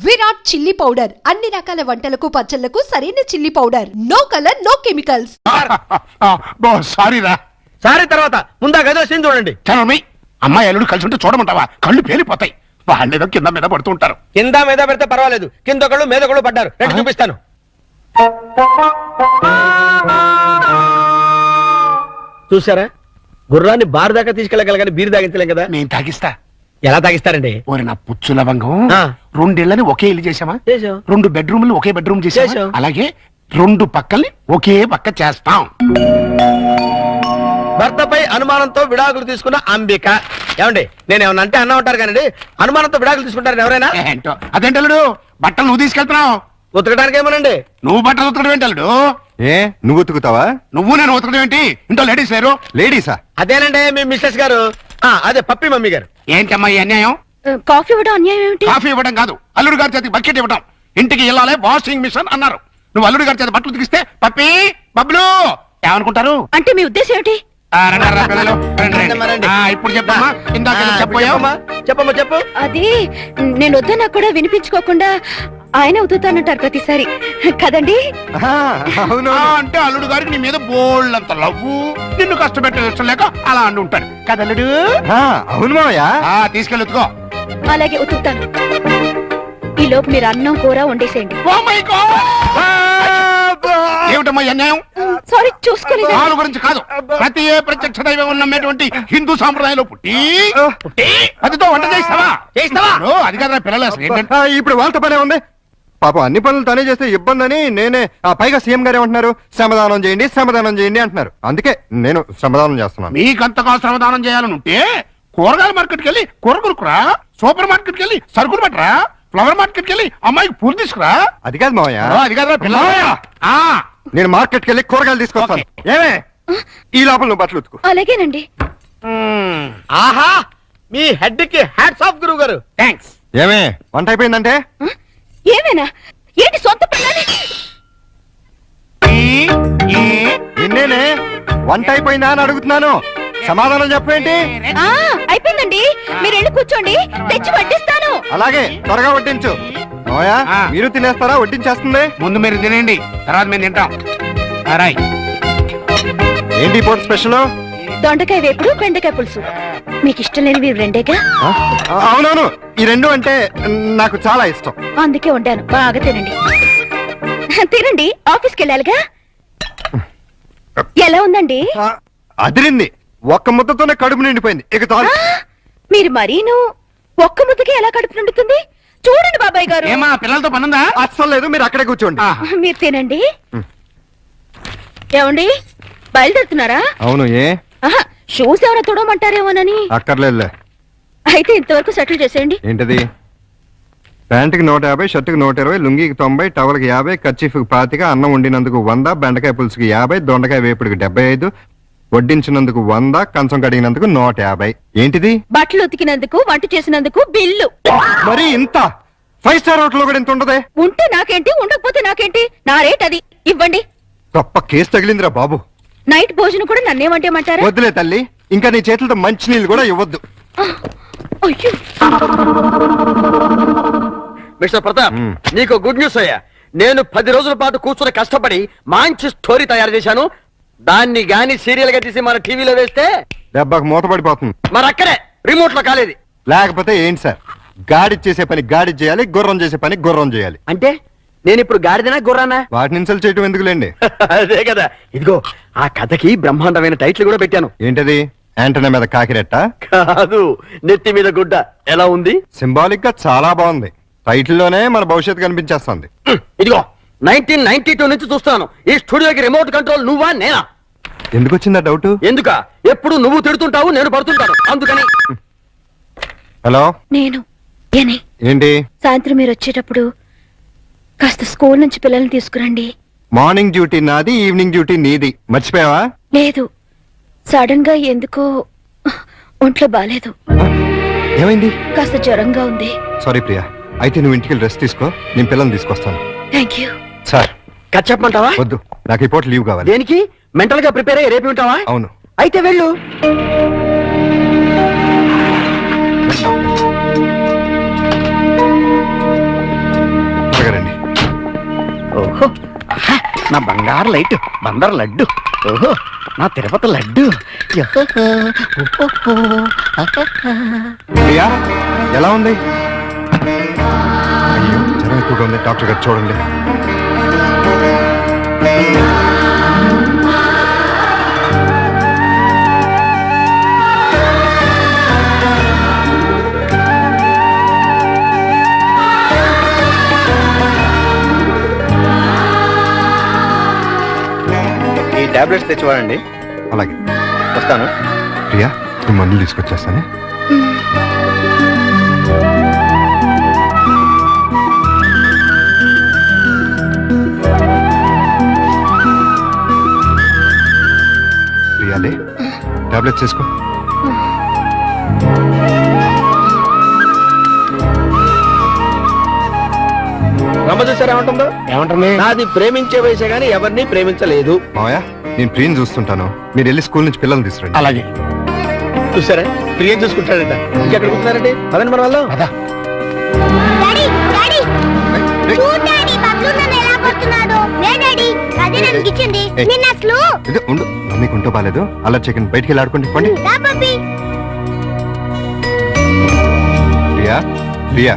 Virat chilli powder అన్ని రకాల వంటలకు పచ్చళ్లకు సరైన chilli powder. No colour no chemicals. Sorry రా. సారీ తర్వాత ముందా గదో సీన్ చూడండి. చరమి అమ్మాయి అల్లుడు కలిసి ఉంటే చూడమంటావా? కళ్ళు పేలిపోతాయి. వాళ్ళేదో కింద మీద పడుతూ ఉంటారు. కింద మీద పెడితే పర్వాలేదు, కింద ఒకళ్ళు మీద ఒకళ్ళు పడ్డారు. రెండు చూపిస్తాను. చూసారా, గుర్రాన్ని బార్ దాకా తీసుకెళ్ళగలగాని బీరు తాగించలేం కదా. నేను తాగిస్తా. ఎలా తాగిస్తారండి? ఓరి నా పుచ్చు లవంగం, రెండేళ్లని ఒకే ఇల్లు చేసామా? చేసాం. 2 బెడ్రూమ్లు ఒకే బెడ్రూమ్ చేసాం. అలాగే 2 పక్కల్ని ఒకే పక్క చేస్తాం. భర్తపై అనుమానంతో విడాకులు తీసుకున్న అంబిక. ఏమండి, నేను ఏమన్నా అంటే అన్నా ఉంటారు కానీ అనుమానంతో విడాకులు తీసుకుంటారు ఎవరైనా? ఏంటో అదేంటల్లుడు, బట్టలు నువ్వు తీసుకెళ్తున్నావు. ఉతకడానికి ఏమోనండి. నువ్వు బట్టలు ఉతకడం ఏంటల్లుడు? నువ్వు ఉతుకుతావా? నువ్వు నేను ఉతకడం ఏంటి? ఇంట్లో లేడీస్ లేరు? లేడీసా? అదేనండి మీ మిస్సెస్ గారు. అదే పప్పి మమ్మీ గారు. ఏంటమ్మా ఈ అన్యాయం? కాఫీ ఇవ్వడం అన్యాయం ఏమిటి? కాఫీ ఇవ్వడం కాదు, అల్లుడు గారి చేతికి బకెట్ ఇవ్వడం. ఇంటికి వెళ్ళాలి వాషింగ్ మిషన్ అన్నారు. నువ్వు అల్లుడు గారి చేతి బట్టలు ఉతికిస్తే పప్పి బబ్లు ఏమనుకుంటారు? అంటే మీ ఉద్దేశం ఏమిటి? ఇప్పుడు చెప్పమ్మా. ఇందాక చెప్పమ్మా. చెప్పు. అది నేను వద్దన్నా కూడా వినిపించుకోకుండా ఆయన ఉతుతానంటారు ప్రతిసారి కదండి. అవును. అంటే అల్లుడు గారికి నీ మీద బోల్డంత లవ్వు, నిన్ను కష్టపెట్టే ఇష్టం లేక అలా అంటూ ఉంటాడు కదల్లుడు. అవును మావయ్య. తీసుకెళ్ళి ఉతుకో. అలాగే ఉతుకుతాను. ఈ లోపు మీరు అన్నం కూర వండేసేయండి. ఏమిటమ్మా అన్యాయం? సారీ చూసుకోలేదు. వాళ్ళ గురించి కాదు, ప్రతి ఏ ప్రత్యక్ష దైవం ఉన్నటువంటి హిందూ సాంప్రదాయంలో పుట్టి అదితో వంట చేస్తావా? అది కదా పిల్లలు. అసలు ఏంటంటే ఇప్పుడు వాళ్ళతో పనే ఉంది. పాపం అన్ని పనులు తనే చేస్తే ఇబ్బంది అని నేనే. పైగా సీఎం గారు ఏమంటున్నారు? శ్రమదానం చేయండి అంటున్నారు. అందుకే నేను శ్రమదానం చేస్తున్నాను. మీకంతగా శ్రమదానం చేయాలని ఉంటే కూరగాయల మార్కెట్కి వెళ్ళి కూర కొనుక్కురా, సూపర్ మార్కెట్కి వెళ్ళి సరుకులు పట్టరా, ఫ్లవర్ మార్కెట్కి వెళ్ళి అమ్మాయికి పూలు తీసుకురా. అది కాదు మావయ్య. అది కాదు పిల్లలు. నేను మార్కెట్కి వెళ్ళి కూరగాయలు తీసుకొస్తాను. ఏమే ఈ లోపల నువ్వు బట్టలు ఉతుకు. అలాగేనండి. ఆహా, మీ హెడ్ కి హ్యాట్స్ ఆఫ్ గురువు గారు. థ్యాంక్స్. ఏమే వంట అయిపోయిందంటే? ఏమైనా ఏంటి సొంత పిల్లని? నిన్నేనే వంట అయిపోయిందా అని అడుగుతున్నాను. సమాధానం చెప్పేంటి? అయిపోయిందండి, మీరు వెళ్ళి కూర్చోండి, తెచ్చి వడ్డిస్తాను. అలాగే త్వరగా వడ్డించు. మావయ్య మీరు తినేస్తారా? వడ్డించేస్తుంది. ముందు మీరు తినండి, తర్వాత మేము తింటాం. ఏంటి పూట స్పెషల్? దొండకాయ వేపుడు, బెండకాయ పులుసు. మీకు ఇష్టం లేనివి రెండేగా? అవునవును, ఈ 2 అంటే నాకు చాలా ఇష్టం. అందుకే వండాను, బాగా తినండి. తినండి, ఆఫీస్కి వెళ్ళాలిగా. ఎలా ఉందండి? అదిరింది. ఒక్క ముద్దతోనే కడుపు నిండిపోయింది. ఇక చాలు. మీరు మరీను ఒక్క ముద్దకి ఎలా కడుపు నిండుతుంది? చూడండి బాబాయ్ గారు. ఏమా పిల్లలతో పనుందా? అస్సలు లేదు, మీరు అక్కడే కూర్చోండి. మీరు తినండి. ఏమండి బయలుదేరుతున్నారా? అవును. ఏ షూస్ ఎవరో తొడమంటారేమోనని. అక్కర్లేదులే. అయితే ఇంతవరకు సెటిల్ చేసేయండి. ఏంటది? ప్యాంటుకి 150, షర్టుకి 120, లుంగికి 90, టవల్కి 50, కర్చీఫ్కి 25, అన్నం వండినందుకు 100, బెండకాయ పులుసుకి 50, దొండకాయ వేపుడికి 75, వడ్డించినందుకు 100, కంచం కడిగినందుకు 150. ఏంటిది? బట్టలు ఉతికినందుకు, వంట చేసినందుకు బిల్లు. మరి ఇంత 5 స్టార్ హోటల్ కూడా ఇంత ఉండదే? ఉంటే నాకేంటి, ఉండకపోతే నాకేంటి, నా రేట్ అది. ఇవ్వండి. గొప్ప కేసు తగిలిందిరా బాబు. నైట్ భోజనం కూడా నన్నేమంటేమంటారా? వద్దులే తల్లి, ఇంకా నీ చేతులతో మంచి నీళ్ళు కూడా ఇవ్వద్దు. అయ్యో. మిస్టర్ ప్రతాప్, నీకు గుడ్ న్యూస్ అయ్యా. నేను 10 రోజుల పాటు కూర్చుని కష్టపడి మంచి స్టోరీ తయారు చేశాను. దాన్ని గాని సీరియల్ గా తీసి మన టీవీలో వేస్తే దెబ్బకు మూతపడిపోతుంది. మరి అక్కడే రిమోట్ లో కాలేదు. లేకపోతే ఏంటి సార్? గాడి చేసే పని గాడి చేయాలి, గుర్రం చేసే పని గుర్రం చేయాలి. అంటే నేను ఇప్పుడు గాడిదనా గుర్రానా? వాటిని ఇన్సల్ట్ చేయటం ఎందుకులేండి. అదే కదా. ఇదిగో ఆ కథకి బ్రహ్మాండమైన టైటిల్ కూడా పెట్టాను. ఏంటది? యాంటనా మీద కాకిరెట్ట? కాదు, నెత్తి మీద గుడ్డ. ఎలా ఉంది? సింబాలిక్ గా చాలా బాగుంది. టైటిల్ లోనే మన భవిష్యత్తు కనిపించేస్తుంది. ఇదిగో 1992 నుంచి చూస్తాను ఈ స్టూడియోకి రిమోట్ కంట్రోల్ నువ్వా నేనా? ఎందుకు వచ్చిందా డౌట్? ఎందుక? ఎప్పుడు నువ్వు తిడుతుంటావు, నేను పడుతుంటాను, అందుకని. హలో, నేను ఏంటి? సాయంత్రం మీరు వచ్చేటప్పుడు కాస్త స్కూల్ నుంచి పిల్లల్ని తీసుకురండి. మార్నింగ్ డ్యూటీ నాది, ఈవినింగ్ డ్యూటీ నీది. మర్చిపోయావా? లేదు, సడన్ గా ఎందుకో ఒంట్లో బాలేదు. ఏమైంది? కాస్త జ్వరంగా ఉంది. సారీ ప్రియా, అయితే నువ్వు ఇంటికి రెస్ట్ తీసుకో, నేను పిల్లల్ని తీసుకొస్తాను. Thank you. సార్ కట్ చెప్పమంటావా? వద్దు, నాకు ఈ పూట లీవ్ కావాలి. దేనికి? మెంటల్ గా ప్రిపేర్ అయ్యి రేపు ఉంటావా? అవును. అయితే వెళ్ళు. ఓహో ఆహా, నా బంగారు లైట్ బందర్ లడ్డు ఓహో నా తిరుపతి లడ్డు యహోహో, ఓహోహో, ఆహాహా. ప్రియా ఎలా ఉంది? అయ్యో జ్వరం ఎక్కువగా ఉంది, డాక్టర్ గారు చూడండి. ఈ టాబ్లెట్స్ తెచ్చివాడండి. అలాగే వస్తాను. ప్రియా ఈ మందులు తీసుకొచ్చేస్తాను. ప్రియాలే టాబ్లెట్స్ తీసుకో. రమ్మ చూసారా ఏమంటుందో? ఏమంటుంది? నాది ప్రేమించే వయసే గానీ ఎవరిని ప్రేమించలేదు. మావయ్య నేను ప్రియని చూస్తుంటాను, మీరు వెళ్ళి స్కూల్ నుంచి పిల్లల్ని తీసుకురండి. అలాగే. చూసారా ప్రియం చూసుకుంటాడట. ఇంకెక్కడ కూర్చున్నారండి? పదండి మన వాళ్ళు. అదా డాడీ డాడీ ఏయ్, ఏయ్, చూడు డాడీ బబ్లు నన్ను ఎలా కొడుతున్నాడు. లే డాడీ అదే నన్ను ఇచ్చింది. ఏయ్. నిన్న అసలు ఇది ఉండు, మమ్మీకి ఉంటో బాలేదు. అలా చికెన్ బయటికి వెళ్ళి ఆడుకోండి పండి. రా పప్పి. ప్రియా ప్రియా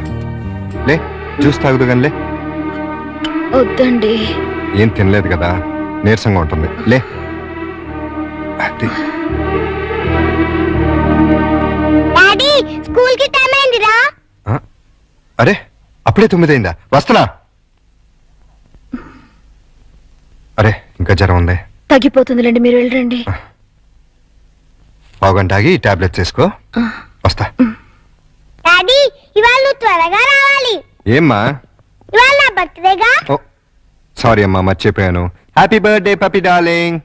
లే జ్యూస్ తాగుదు కానీ లే. వద్దండి. ఏం తినలేదు కదా, నీరసంగా ఉంటుంది లే. అది డాడీ స్కూల్ కి టైం అయిందిరా. ఆ? అరే అప్పుడే 9 అయిందా? వస్తున్నా. అరే ఇంకా జ్వరం ఉంది. తగ్గిపోతుందిలేండి, మీరు వెళ్ళండి. పావుగంట ఆగి ఈ టాబ్లెట్స్ వేసుకో. వస్తా. డాడీ ఇవాళ నువ్వు త్వరగా రావాలి. ఏమ్మా? ఇవాళ నా బర్త్డేగా. ఓ సారీ అమ్మా, మర్చిపోయాను. Happy birthday పపి darling.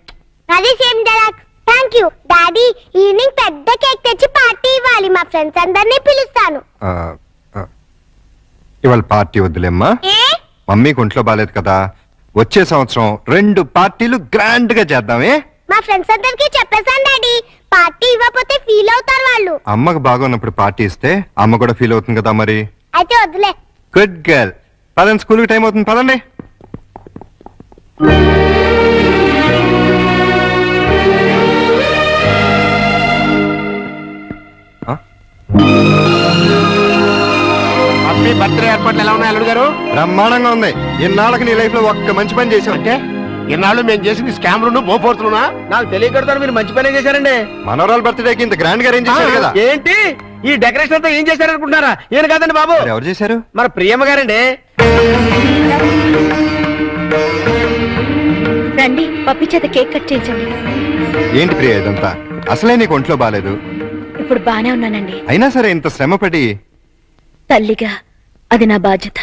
అది same dialogue. Thank you daddy. Evening పెద్ద కేక్ తెచ్చి పార్టీ ఇవ్వాలి. మా ఫ్రెండ్స్ అందరినీ పిలుస్తాను. ఇవాళ పార్టీ వద్దులేమ్మా, ఏ మమ్మీకి ఒంట్లో బాలేదు కదా. వచ్చే సంవత్సరం 2 పార్టీలు గ్రాండ్ గా చేద్దామే. మా ఫ్రెండ్స్ అందరికి చెప్పేశాను డాడీ. పార్టీ ఇవ్వకపోతే ఫీల్ అవుతారు వాళ్ళు. అమ్మకు బాగున్నప్పుడు పార్టీ ఇస్తే అమ్మ కూడా ఫీల్ అవుతుంది కదా మరి. అయితే వద్దులే. Good girl. పదండి, స్కూల్కి టైం అవుతుంది, పదండి. ఆ? హ్యాపీ బర్త్డే ఏర్పాట్లు ఎలా ఉన్నాయి అల్లుడు గారు? బ్రహ్మాండంగా ఉంది. ఇన్నాళ్ళకి నీ లైఫ్ లో ఒక్క మంచి పని చేసావు. అంటే ఇన్నాళ్ళు మేము చేసింది స్కామ్లు బోపోర్తున్నా? నాకు తెలియకడతాను, మీరు మంచి పనే చేశారండి. మనోరాల్ బర్త్డేకి ఇంత గ్రాండ్ గా అరేంజ్ చేశారు కదా. ఏంటి ఈ డెకరేషన్ అంతా ఏం చేశారనుకుంటున్నారా? ఏం కాదండి బాబు, మరి ఎవరు చేశారు? మన ప్రియమ్మ గారండి. రండి పప్పి చేత కేక్ కట్ చేయించండి. ఏంటి ప్రియ ఇదంతా? అసలే నీకు ఒంట్లో బాలేదు. ఇప్పుడు బానే ఉన్నానండి. అయినా సరే ఇంత శ్రమపడి. తల్లిగా అది నా బాధ్యత.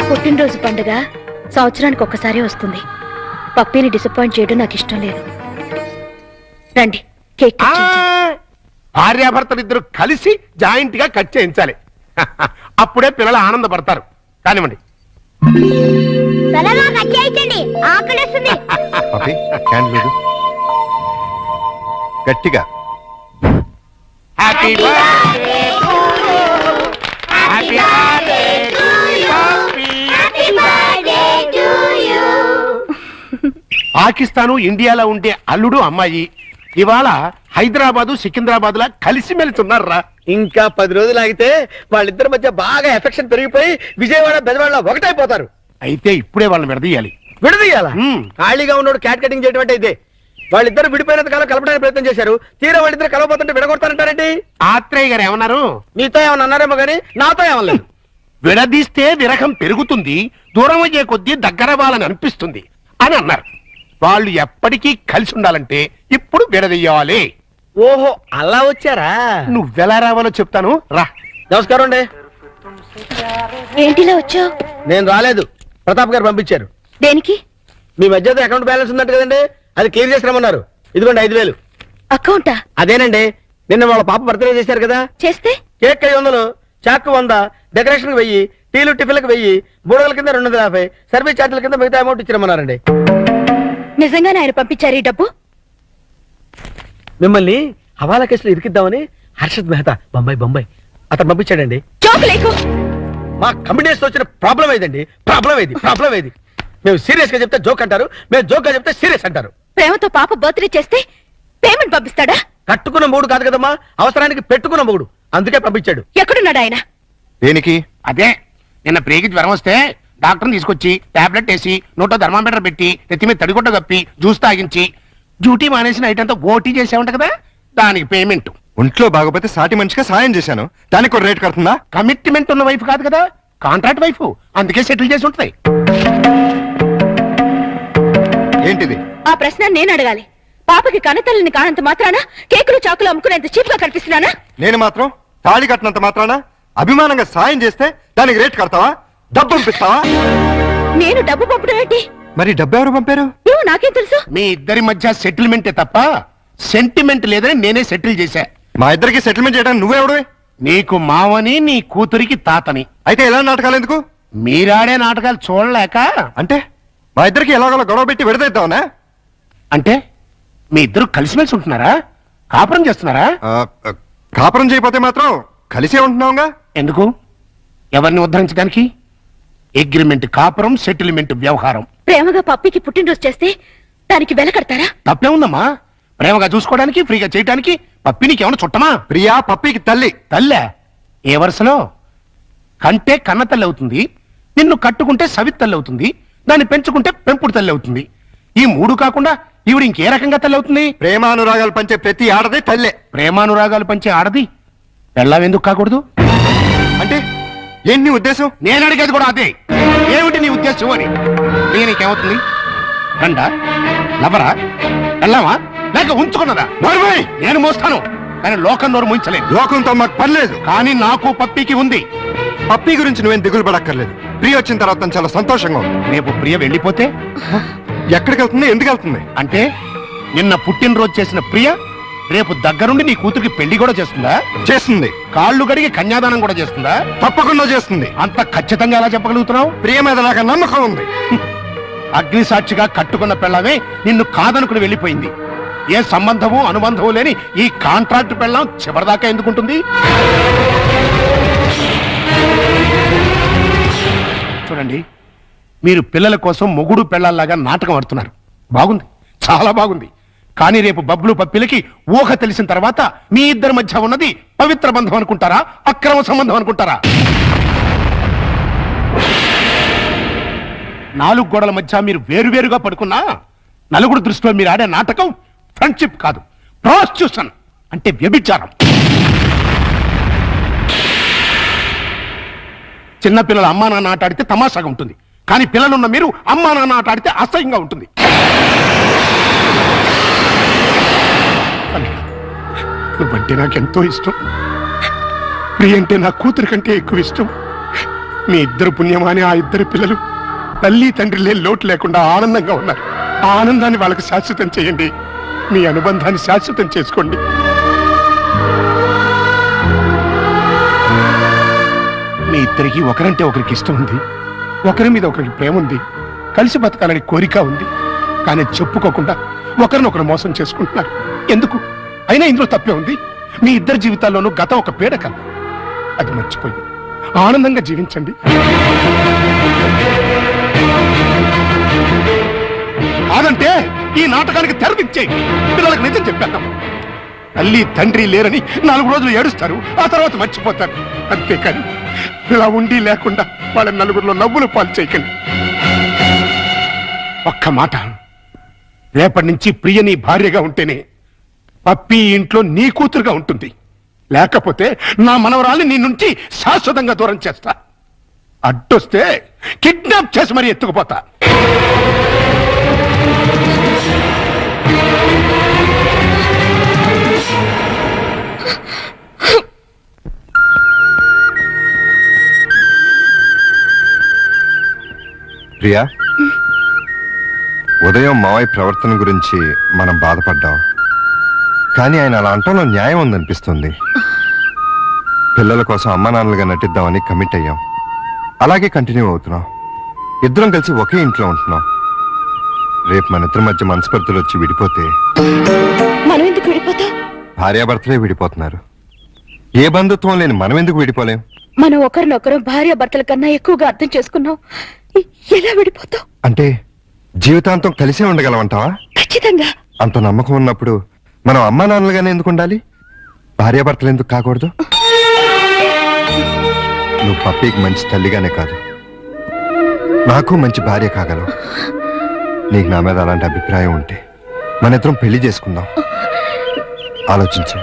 పుట్టినరోజు పండుగ సంవత్సరానికి ఒక్కసారి వస్తుంది. పప్పిని డిసప్పాయింట్ చేయడం నాకు ఇష్టం లేదు. రండి కేక్ కట్ చేయించండి. భార్యాభర్తలు ఇద్దరు కలిసి జాయింట్ గా కట్ చేయించాలి. అప్పుడే పిల్లలు ఆనందపడతారు. కానివ్వండి. త్వరగా కట్ చేయించండి, ఆకలిస్తుంది. పప్పి క్యాండిల్ లేదు. గట్టిగా. Happy birthday to you. Happy birthday to you. Happy birthday to you. Pakistan ఇండియాలో ఉండే అల్లుడు అమ్మాయి ఇవాళ హైదరాబాదు సికింద్రాబాద్ లా కలిసి మెలుతున్నారా? ఇంకా 10 రోజులు ఆగితే వాళ్ళిద్దరి మధ్య బాగా ఎఫెక్షన్ పెరిగిపోయి విజయవాడ బెదవాడ ఒకటైపోతారు. అయితే ఇప్పుడే వాళ్ళని విడదీయాలి. విడదీయాలా? మ్మ్. ఖాళీగా ఉన్నోడు క్యాట్ కటింగ్ చేయడం అంటే ఇదే. వాళ్ళిద్దరు విడిపోయినంత కాలం కలపడానికి ప్రయత్నం చేశారు. తీరా వాళ్ళిద్దరు కలవబోతుంటే విడగొడతారంటారండి. ఆత్రేయ గారు ఏమన్నారు? మీతో ఏమన్నా అన్నారేమో కానీ నాతో ఏమనలేదు. విడదీస్తే విరహం పెరుగుతుంది, దూరం అయ్యే కొద్దీ దగ్గర వాళ్ళని అనిపిస్తుంది అని అన్నారు. వాళ్ళు ఎప్పటికీ కలిసి ఉండాలంటే ఇప్పుడు విడదీయాలి. ఓహో అలా వచ్చారా? నువ్వెలా రావాలో చెప్తాను రా. నమస్కారం అండి. ఏంటిలా వచ్చావు? నేను రాలేదు, ప్రతాప్ గారు పంపించారు. దేనికి? మీ మధ్య అకౌంట్ బ్యాలెన్స్ ఉందంట కదండి, అది క్లియర్ చేసి రమ్మన్నారు. ఇదిగోండి 5,000. అకౌంటా? అదేనండి, నిన్న వాళ్ళ పాప బర్త్డే చేశారు కదా. చేస్తే కేక్ 500, చాక్ 100, డెకరేషన్ కి 1000, టీలు టిఫిన్లకు 1000, బూడగల కింద 250, సర్వీస్ ఛార్జీల కింద మిగతా అమౌంట్ ఇచ్చిరమ్మన్నారండి. నిజంగానే ఆయన పంపించారు ఈ డబ్బు? మిమ్మల్ని హవాలా కేసులో ఇరికిద్దామని హర్షద్ మెహతా బొంబాయి అతను పంపించాడండి. జోకు లేకు. మా కమ్యూనిస్ట్ వచ్చిన ప్రాబ్లం ఏదండి? ప్రాబ్లం ఏది? మేము సీరియస్ గా చెప్తే జోక్ అంటారు, మేము జోక్ గా చెప్తే సీరియస్ అంటారు. ప్రేమతో పాప బర్త్డే చేస్తే పేమెంట్ పంపిస్తాడా? కట్టుకున్న మూడు కాదు కదమ్మా, అవసరానికి పెట్టుకున్న మూడు, అందుకే పంపించాడు. ఎక్కడున్నాడు ఆయన? దేనికి? అదే నిన్న ప్రేగి జ్వరం వస్తే డాక్టర్ని తీసుకొచ్చి టాబ్లెట్ వేసి నోట్లో థర్మామీటర్ పెట్టి నెత్తి మీద తడిగుడ్డ కప్పి జ్యూస్ తాగించి డ్యూటీ మానేసిన నైట్ అంతా ఓటీ చేసామంట కదా, దానికి పేమెంట్. ఒంట్లో బాగోపోతే సాటి మనిషిగా సాయం చేశాను, దానికి ఒక రేట్ కడుతుందా? కమిట్మెంట్ ఉన్న వైఫ్ కాదు కదా, కాంట్రాక్ట్ వైఫ్, అందుకే సెటిల్ చేసి ఉంటుంది. ఏంటిది? ఆ ప్రశ్న నేను అడగాలి. పాపకి కనతల్లిని కానంత మాత్రాన కేకులు చాకులు అమ్ముకునేంత చీప్ గా కనిపిస్తున్నానా? నేను మాత్రం తాళి కట్టినంత మాత్రాన అభిమానంగా సాయం చేస్తే దానికి రేట్ కడతావా? డబ్బు పంపిస్తావా? నేను డబ్బు పంపడం ఏంటి? మరి డబ్బు ఎవరు పంపారు? ఏమో నాకేం తెలుసు. మీ ఇద్దరి మధ్య సెటిల్మెంటే తప్ప సెంటిమెంట్ లేదని నేనే సెటిల్ చేశా. మా ఇద్దరికి సెటిల్మెంట్ చేయడానికి నువ్వెవడు? నీకు మావని, నీ కూతురికి తాతని. అయితే ఎలా నాటకాలు ఎందుకు? మీరాడే నాటకాలు చూడలేక. అంటే మా ఇద్దరికి ఎలాగోలా గొడవ పెట్టి విడదీద్దామనా? అంటే మీ ఇద్దరు కలిసిమెలిసి ఉంటున్నారా? కాపురం చేస్తున్నారా? కాపురం చేయకపోతే మాత్రం కలిసే ఉంటున్నావుగా. ఎందుకు? ఎవరిని ఉద్ధరించడానికి? అగ్రిమెంట్ కాపురం, సెటిల్మెంట్ వ్యవహారం. ప్రేమగా పప్పికి పుట్టినరోజు చేస్తే దానికి వెల కడతారా? తప్పే ఉందమ్మా. ప్రేమగా చూసుకోవడానికి, ఫ్రీగా చేయడానికి పప్పినికి ఏమైనా చుట్టమా? ప్రియా పప్పికి తల్లి. తల్లే? ఏ వరుసలో? కంటే కన్న తల్లి అవుతుంది, నిన్ను కట్టుకుంటే సవిత్ తల్లి అవుతుంది, దాన్ని పెంచుకుంటే పెంపుడు తల్లి అవుతుంది. ఈ మూడు కాకుండా ఈవిడ ఇంకే రకంగా తల్లి అవుతుంది? ప్రేమానురాగాలు పంచే ప్రతి ఆడది తల్లే. ప్రేమానురాగాలు పంచే ఆడది పెళ్ళాం ఎందుకు కాకూడదు? అంటే ఏంటి నీ ఉద్దేశం? నేను అడిగేది కూడా అదే. ఏమిటి నీ ఉద్దేశం అని. నీకేమవుతుంది? రండా, లవరా, వెళ్ళావా, లేక ఉంచుకున్నదా? నోర్మై! నేను మోస్తాను, కానీ లోకం నోరు మోయించలేదు. లోకంతో మాకు పనిలేదు, కానీ నాకు పప్పికి ఉంది. పప్పి గురించి నువ్వేం దిగులు పడక్కర్లేదు. ప్రియ వచ్చిన తర్వాత తను చాలా సంతోషంగా ఉంది. రేపు ప్రియ వెళ్ళిపోతే ఎక్కడికి వెళ్తుంది? ఎందుకు వెళ్తుంది? అంటే నిన్న పుట్టినరోజు చేసిన ప్రియ రేపు దగ్గరుండి నీ కూతురికి పెళ్లి కూడా చేస్తుందా? చేస్తుంది. కాళ్ళు గడిగి కన్యాదానం కూడా చేస్తుందా? తప్పకుండా చేస్తుంది. అంత ఖచ్చితంగా ఎలా చెప్పగలుగుతున్నావు? ప్రియ మీద నాకు నమ్మకం ఉంది. అగ్ని సాక్షిగా కట్టుకున్న పెళ్ళామే నిన్ను కాదనుకుని వెళ్ళిపోయింది. ఏ సంబంధము అనుబంధము లేని ఈ కాంట్రాక్ట్ పెళ్ళం చివరిదాకా ఎందుకుంటుంది? చూడండి, మీరు పిల్లల కోసం మొగుడు పెళ్ళాల్లాగా నాటకం ఆడుతున్నారు. బాగుంది, చాలా బాగుంది. కానీ రేపు బబ్లు పప్పిలకి ఊహ తెలిసిన తర్వాత మీ ఇద్దరి మధ్య ఉన్నది పవిత్ర బంధం అనుకుంటారా, అక్రమ సంబంధం అనుకుంటారా? 4 గోడల మధ్య మీరు వేరువేరుగా పడుకున్నా నలుగురు దృష్టిలో మీరు ఆడే నాటకం ఫ్రెండ్షిప్ కాదు, ప్రాస్టిట్యూషన్ అంటే వ్యభిచారం. చిన్నపిల్లలు అమ్మా నాన్న ఆట ఆడితే తమాషాగా ఉంటుంది, కానీ పిల్లలున్న మీరు అమ్మా నాన్న ఆట ఆడితే అసహ్యంగా ఉంటుంది. నువ్వంటే నాకెంతో ఇష్టం. ప్రియ అంటే నా కూతురు కంటే ఎక్కువ ఇష్టం. మీ ఇద్దరు పుణ్యమాని ఆ ఇద్దరు పిల్లలు తల్లి తండ్రి లేని లోటు లేకుండా ఆనందంగా ఉన్నారు. ఆ ఆనందాన్ని వాళ్ళకి శాశ్వతం చేయండి. మీ అనుబంధాన్ని శాశ్వతం చేసుకోండి. మీ ఇద్దరికి ఒకరంటే ఒకరికి ఇష్టం ఉంది, ఒకరి మీద ఒకరికి ప్రేమ ఉంది, కలిసి బతకాలని కోరిక ఉంది. కానీ చెప్పుకోకుండా ఒకరినొకరు మోసం చేసుకుంటున్నారు. ఎందుకు? అయినా ఇందులో తప్పే ఉంది. మీ ఇద్దరి జీవితాల్లోనూ గతం ఒక పీడకల, అది మర్చిపోయి ఆనందంగా జీవించండి. కాదంటే ఈ నాటకానికి తెరదించేయి. పిల్లలకు నిజం చెప్పాను. తల్లి తండ్రి లేరని 4 రోజులు ఏడుస్తారు, ఆ తర్వాత మర్చిపోతారు. అంతేకాని ఇలా ఉండి లేకుండా వాళ్ళ నలుగురిలో నవ్వులు పాలు చేయకండి. ఒక్క మాట, రేపటి నుంచి ప్రియ నీ భార్యగా ఉంటేనే పప్పి ఇంట్లో నీ కూతురుగా ఉంటుంది. లేకపోతే నా మనవరాల్ని నీ నుంచి శాశ్వతంగా దూరం చేస్తా. అడ్డొస్తే కిడ్నాప్ చేసి మరీ ఎత్తుకుపోతా. ప్రియా, ఉదయం మావయ్య ప్రవర్తన గురించి మనం బాధపడ్డాం, కానీ ఆయన అలా అంటంలో న్యాయం ఉందనిపిస్తుంది. పిల్లల కోసం అమ్మా నాన్నలుగా నటిద్దామని కమిట్ అయ్యాం. అలాగే కంటిన్యూ అవుతున్నాం. ఇద్దరం కలిసి ఒకే ఇంట్లో ఉంటున్నాం. రేపు మన ఇద్దరి మధ్య మనస్పర్ధలు వచ్చి విడిపోతే మనం ఎందుకు విడిపోతాం? భార్యాభర్తలే విడిపోతున్నారు. ఏ బంధుత్వం లేని మనం ఎందుకు విడిపోలేం? మనం ఒకరినొకరు భార్య భర్తల కన్నా ఎక్కువగా అర్థం చేసుకున్నాం. ఎలా విడిపోతాం? అంటే జీవితాంతం కలిసే ఉండగలమంటావా? ఖచ్చితంగా. అంత నమ్మకం ఉన్నప్పుడు మనం అమ్మా నాన్నలుగానే ఎందుకు ఉండాలి? భార్యాభర్తలు ఎందుకు కాకూడదు? నువ్వు పప్పీకి మంచి తల్లిగానే కాదు, నాకు మంచి భార్య కాగలవు. నీకు నా మీద అలాంటి అభిప్రాయం ఉంటే మన ఇద్దరం పెళ్లి చేసుకుందాం. ఆలోచించు,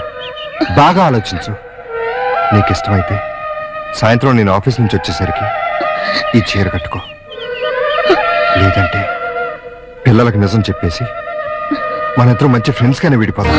బాగా ఆలోచించు. నీకు ఇష్టమైతే సాయంత్రం నేను ఆఫీస్ నుంచి వచ్చేసరికి ఈ చీర కట్టుకో. లేదంటే పిల్లలకు నిజం చెప్పేసి మన ఇద్దరం మంచి ఫ్రెండ్స్ గానే విడిపోదాం.